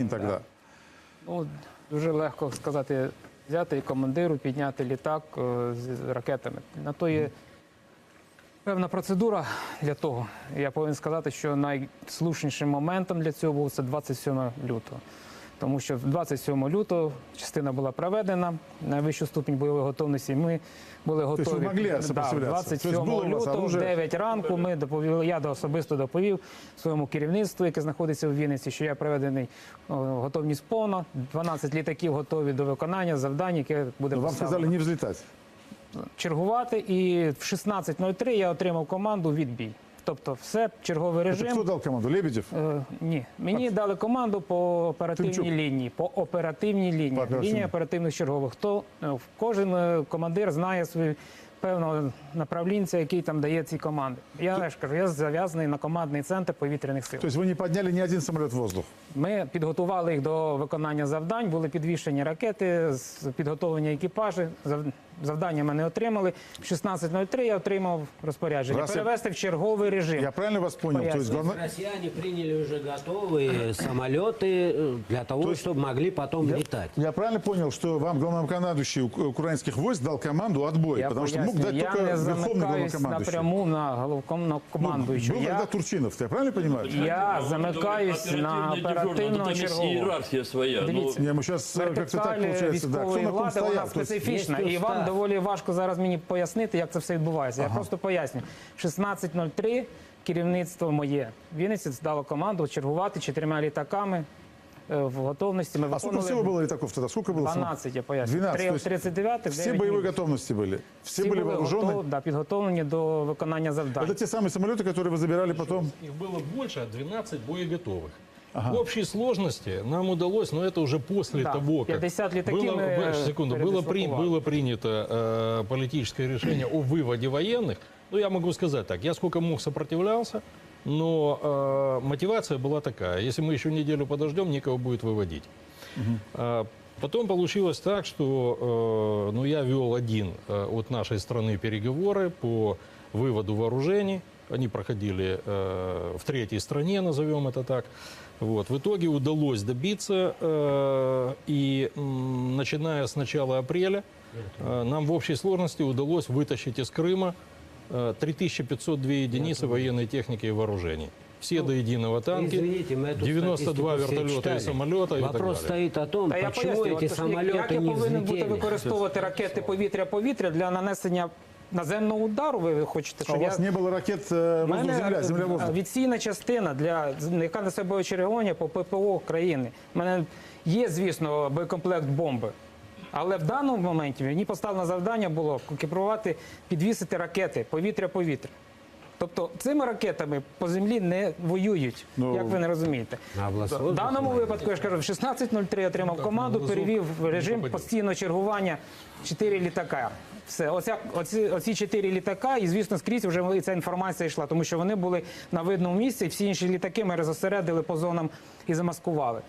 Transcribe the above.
тогда? Ну, дуже легко сказати, взяти і командиру, підняти літак з ракетами. На то є певна процедура для того. Я повинен сказати, що найслушнішим моментом для цього був це 27 лютого. Тому що 27 лютого частина була проведена на вищу ступінь бойової готовності. Ми були готові. могли 27 лютого, в 9 ранку, я особисто доповів своєму керівництву, яке знаходиться у Вінниці, що я проведений готовність повна, 12 літаків готові до виконання завдань, яке буде Вам сказали не взлетати. Чергувати, і в 16:03 я отримав команду «Відбій». Тобто все, черговий режим. Хто дав команду? Лебедєв? Ні. Мені дали команду по оперативній лінії. По оперативній лінії. Лінії оперативних чергових. Кожен командир знає свою певного направлінця, який там дає ці команди. Я ж кажу, я зав'язаний на командний центр повітряних сил. Тобто ви не підняли ні один самоліт в воздух? Ми підготували їх до виконання завдань, були підвішені ракети, підготовлені екіпажі, завдання ми не отримали. В 16:03 я отримав розпорядження перевести в черговий режим. Я правильно вас понял? То есть россияне приняли уже готовые самолеты для того, чтобы могли потом летать? Я правильно понял, что вам главнокомандующий украинских войск дал команду «отбой», потому что мог дать только верховный главнокомандующий? Напряму на головнокомандуючого. Был тогда Турчинов, я правильно понимаю? Я замикаюсь на оперативного чергового. Иерархия своя. Дивіться, Не, мы сейчас как-то так получается, да. Кто військової на ком влади, вона стоял? специфічна. І вам доволі важко зараз мені пояснити, як це все відбувається. Я просто поясню. В 16:03 керівництво моє Вінниці дало команду чергувати 4 літаками в готовності. Ми А сколько всего было летаков тогда? Сколько было? 12, я поясню. 12. 39-х, Все боевой готовности были? Все были вооружены? Да, підготовлені до виконання завдань. Это те самые самолеты, которые вы забирали потом? Их было больше, 12 боеготовых. В общей сложности нам удалось, но это уже после того, как 50 летаків было принято политическое решение о выводе военных. Ну, я могу сказать так, я сколько мог сопротивлялся, но мотивация была такая. Если мы еще неделю подождем, некого будет выводить. Потом получилось так, что я вел один от нашей страны переговоры по выводу вооружений. Они проходили в третьей стране, назовем это так. Вот. В итоге удалось добиться, и начиная с начала апреля нам в общей сложности удалось вытащить из Крыма 3502 единицы военной техники и вооружений. Все до единого танки, Извините, мы эту 92 вертолета читали. и самолета и так Вопрос далее. стоит о том, Я почему поясню, эти самолеты як я не повинен бути взлетели. використовувати ракети повітря-повітря для нанесення наземного удару, ви хочете, А щоб у вас не было ракет воздух-земля, земля-воздух? відсійна частина, яка несе боєчергування по ППО країни. У мене є, звісно, боєкомплект бомби. Але в даному моменті мені поставлено завдання було екіпірувати, підвісити ракети повітря-повітря. Тобто цими ракетами по землі не воюють, як ви не розумієте. В даному випадку, я ж кажу, в 16:03 отримав команду, перевів в режим постійного чергування 4 літака. Все, оці 4 літака, і, звісно, скрізь вже ця інформація йшла, тому що вони були на видному місці, і всі інші літаки ми розосередили по зонам і замаскували.